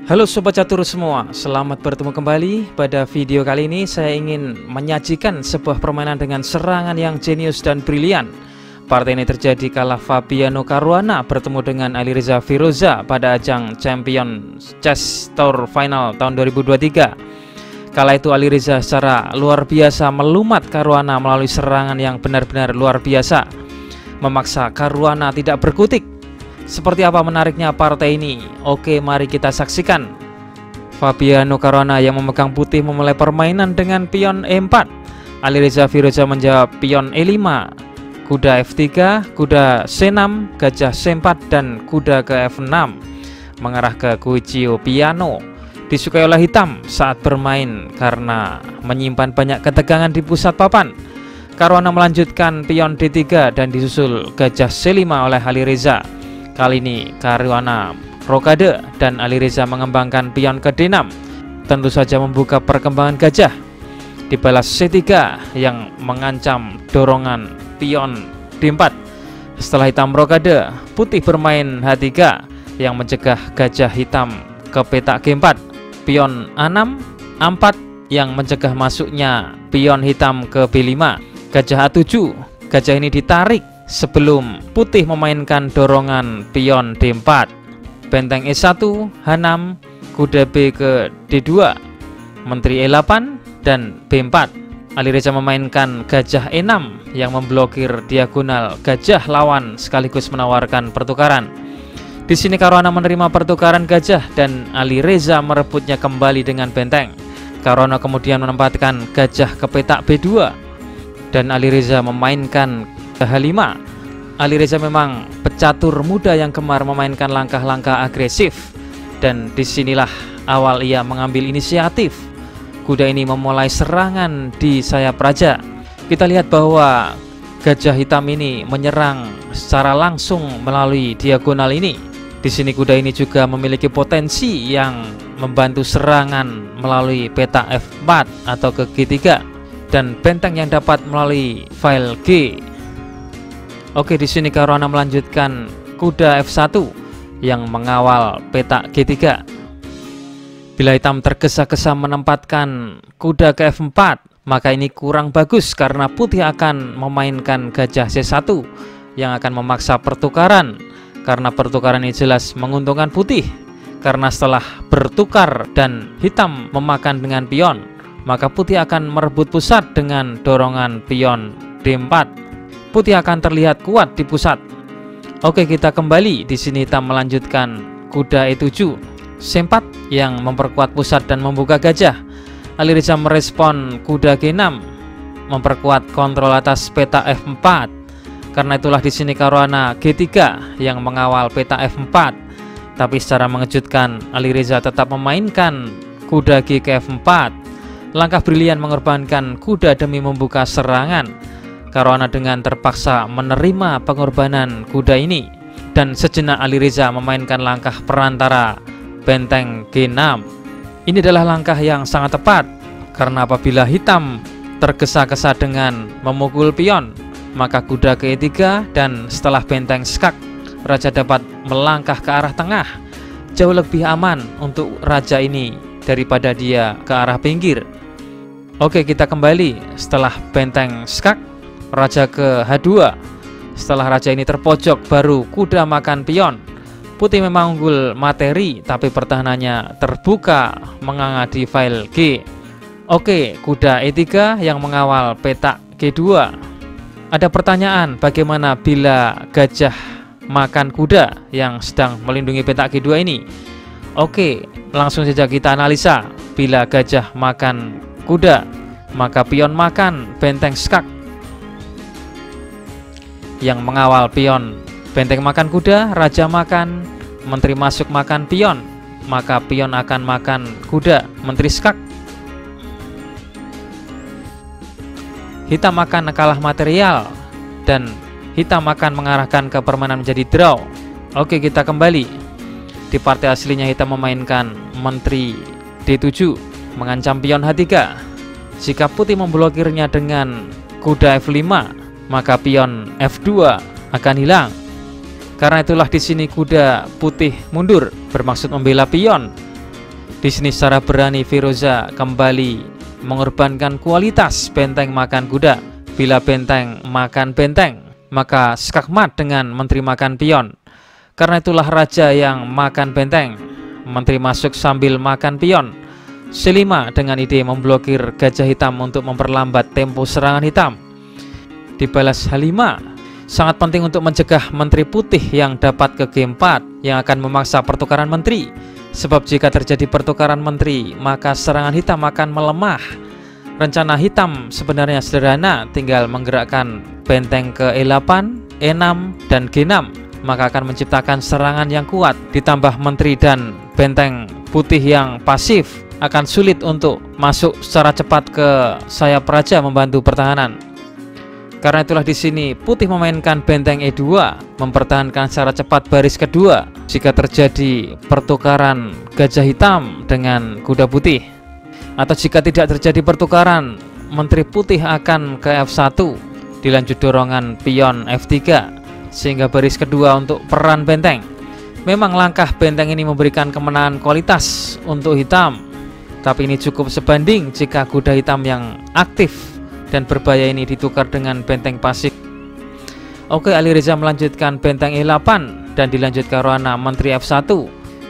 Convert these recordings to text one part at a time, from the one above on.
Halo Sobat Catur semua, selamat bertemu kembali. Pada video kali ini saya ingin menyajikan sebuah permainan dengan serangan yang jenius dan brilian. Partai ini terjadi kala Fabiano Caruana bertemu dengan Alireza Firoza pada ajang Champion Chess Tour Final tahun 2023. Kala itu Alireza secara luar biasa melumat Caruana melalui serangan yang benar-benar luar biasa, memaksa Caruana tidak berkutik. Seperti apa menariknya partai ini? Oke, mari kita saksikan. Fabiano Caruana yang memegang putih memulai permainan dengan pion E4. Alireza Firoza menjawab pion E5, kuda F3, kuda C6, gajah C4, dan kuda ke F6 mengarah ke Guiccio piano. Disukai oleh hitam saat bermain karena menyimpan banyak ketegangan di pusat papan. Caruana melanjutkan pion D3 dan disusul gajah C5 oleh Alireza. Kali ini Caruana rokade dan Alireza mengembangkan pion ke D6, tentu saja membuka perkembangan gajah. Dibalas C3 yang mengancam dorongan pion D4. Setelah hitam rokade, putih bermain H3 yang mencegah gajah hitam ke petak G4. Pion A6, A4 yang mencegah masuknya pion hitam ke B5. Gajah A7, gajah ini ditarik sebelum putih memainkan dorongan pion D4. Benteng E1, H6, kuda B ke D2, menteri E8 dan B4. Alireza memainkan gajah E6 yang memblokir diagonal gajah lawan sekaligus menawarkan pertukaran. Di sini Caruana menerima pertukaran gajah dan Alireza merebutnya kembali dengan benteng. Caruana kemudian menempatkan gajah ke petak B2 dan Alireza memainkan H5. Alireza memang pecatur muda yang gemar memainkan langkah-langkah agresif, dan disinilah awal ia mengambil inisiatif. Kuda ini memulai serangan di sayap raja. Kita lihat bahwa gajah hitam ini menyerang secara langsung melalui diagonal ini. Di sini kuda ini juga memiliki potensi yang membantu serangan melalui peta F4 atau ke G3 dan benteng yang dapat melalui file G. Oke, di sini Caruana melanjutkan kuda F1 yang mengawal petak G3. Bila hitam tergesa-gesa menempatkan kuda ke F4, maka ini kurang bagus karena putih akan memainkan gajah C1 yang akan memaksa pertukaran. Karena pertukaran ini jelas menguntungkan putih, karena setelah bertukar dan hitam memakan dengan pion, maka putih akan merebut pusat dengan dorongan pion D4. Putih akan terlihat kuat di pusat. Oke, kita kembali. Di sini hitam melanjutkan kuda E7, C4 yang memperkuat pusat dan membuka gajah. Alireza merespon kuda G6, memperkuat kontrol atas peta F4. Karena itulah di sini Caruana G3 yang mengawal peta F4. Tapi secara mengejutkan, Alireza tetap memainkan kuda G ke F4. Langkah brilian mengorbankan kuda demi membuka serangan. Caruana dengan terpaksa menerima pengorbanan kuda ini, dan sejenak Alireza memainkan langkah perantara benteng G6. Ini adalah langkah yang sangat tepat, karena apabila hitam tergesa-gesa dengan memukul pion, maka kuda ke E3 dan setelah benteng skak, raja dapat melangkah ke arah tengah. Jauh lebih aman untuk raja ini daripada dia ke arah pinggir. Oke, kita kembali. Setelah benteng skak, raja ke H2. Setelah raja ini terpojok, baru kuda makan pion. Putih memang unggul materi, tapi pertahanannya terbuka menganga di file G. Oke, kuda E3 yang mengawal petak G2. Ada pertanyaan, bagaimana bila gajah makan kuda yang sedang melindungi petak G2 ini? Oke, langsung saja kita analisa. Bila gajah makan kuda, maka pion makan benteng skak yang mengawal pion. Benteng makan kuda, raja makan, menteri masuk makan pion, maka pion akan makan kuda, menteri skak. Hitam akan kalah material dan hitam akan mengarahkan ke permainan menjadi draw. Oke, kita kembali. Di partai aslinya hitam memainkan menteri D7 mengancam pion H3. Jika putih memblokirnya dengan kuda F5, maka pion F2 akan hilang. Karena itulah di sini kuda putih mundur, bermaksud membela pion. Di sini secara berani Firoza kembali mengorbankan kualitas benteng makan kuda. Bila benteng makan benteng, maka skakmat dengan menteri makan pion. Karena itulah raja yang makan benteng. Menteri masuk sambil makan pion. C5 dengan ide memblokir gajah hitam untuk memperlambat tempo serangan hitam. Dibalas H5, sangat penting untuk mencegah menteri putih yang dapat ke G4 yang akan memaksa pertukaran menteri. Sebab jika terjadi pertukaran menteri, maka serangan hitam akan melemah. Rencana hitam sebenarnya sederhana, tinggal menggerakkan benteng ke E8, E6, dan G6, maka akan menciptakan serangan yang kuat. Ditambah menteri dan benteng putih yang pasif, akan sulit untuk masuk secara cepat ke sayap raja membantu pertahanan. Karena itulah di sini putih memainkan benteng E2, mempertahankan secara cepat baris kedua jika terjadi pertukaran gajah hitam dengan kuda putih. Atau jika tidak terjadi pertukaran, menteri putih akan ke F1, dilanjut dorongan pion F3, sehingga baris kedua untuk peran benteng. Memang langkah benteng ini memberikan kemenangan kualitas untuk hitam, tapi ini cukup sebanding jika kuda hitam yang aktif dan berbahaya ini ditukar dengan benteng pasif. Oke, Ali Reza melanjutkan benteng E8 dan dilanjut Caruana menteri F1,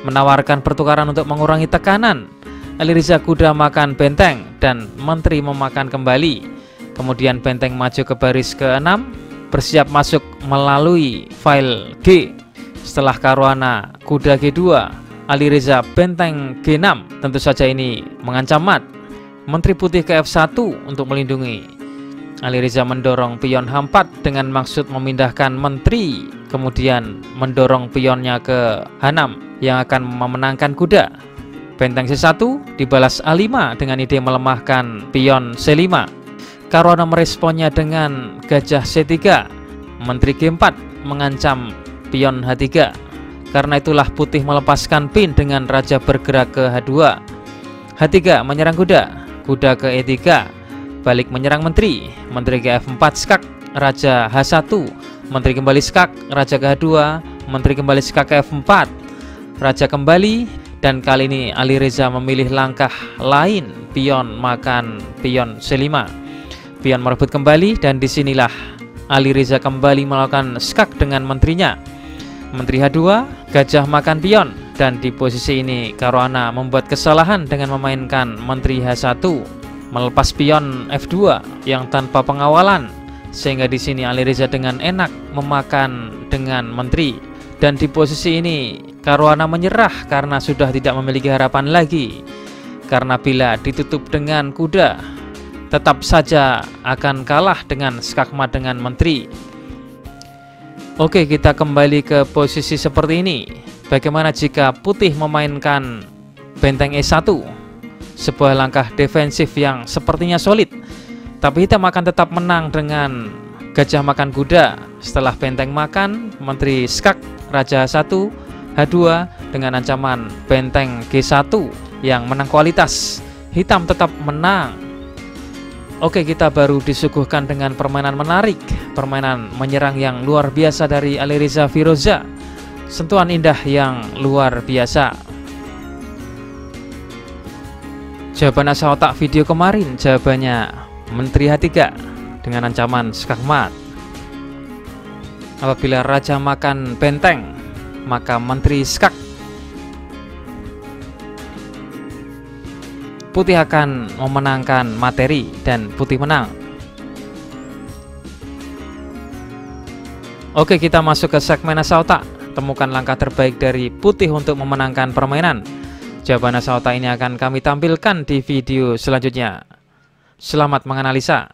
menawarkan pertukaran untuk mengurangi tekanan. Ali Reza kuda makan benteng dan menteri memakan kembali. Kemudian benteng maju ke baris ke-6, bersiap masuk melalui file G. Setelah Caruana kuda G2, Ali Reza benteng G6, tentu saja ini mengancam mat. Menteri putih ke F1 untuk melindungi. Ali Reza mendorong pion H4 dengan maksud memindahkan menteri, kemudian mendorong pionnya ke H6 yang akan memenangkan kuda. Benteng C1 dibalas A5 dengan ide melemahkan pion C5. Caruana meresponnya dengan gajah C3. Menteri G4 mengancam pion H3. Karena itulah putih melepaskan pin dengan raja bergerak ke H2. H3 menyerang kuda. Kuda ke E3, balik menyerang menteri. Menteri ke F4 skak, raja H1. Menteri kembali skak, raja ke H2. Menteri kembali skak ke F4, raja kembali. Dan kali ini Ali Reza memilih langkah lain, pion makan pion C5. Pion merebut kembali dan disinilah Ali Reza kembali melakukan skak dengan menterinya. Menteri H2, gajah makan pion. Dan di posisi ini Caruana membuat kesalahan dengan memainkan menteri H1, melepas pion F2 yang tanpa pengawalan, sehingga di sini Ali Reza dengan enak memakan dengan menteri. Dan di posisi ini Caruana menyerah karena sudah tidak memiliki harapan lagi. Karena bila ditutup dengan kuda, tetap saja akan kalah dengan skakmat dengan menteri. Oke, kita kembali ke posisi seperti ini. Bagaimana jika putih memainkan benteng E1, sebuah langkah defensif yang sepertinya solid, tapi hitam akan tetap menang dengan gajah makan kuda. Setelah benteng makan, menteri skak, raja H1, H2 dengan ancaman benteng G1 yang menang kualitas. Hitam tetap menang. Oke, kita baru disuguhkan dengan permainan menarik, permainan menyerang yang luar biasa dari Ali Reza Firoza. Sentuhan indah yang luar biasa. Jawaban asal otak video kemarin, jawabannya menteri H3 dengan ancaman skakmat. Apabila raja makan benteng, maka menteri skak. Putih akan memenangkan materi dan putih menang. Oke, kita masuk ke segmen asal otak. Temukan langkah terbaik dari putih untuk memenangkan permainan. Jawaban asal otak ini akan kami tampilkan di video selanjutnya. Selamat menganalisa.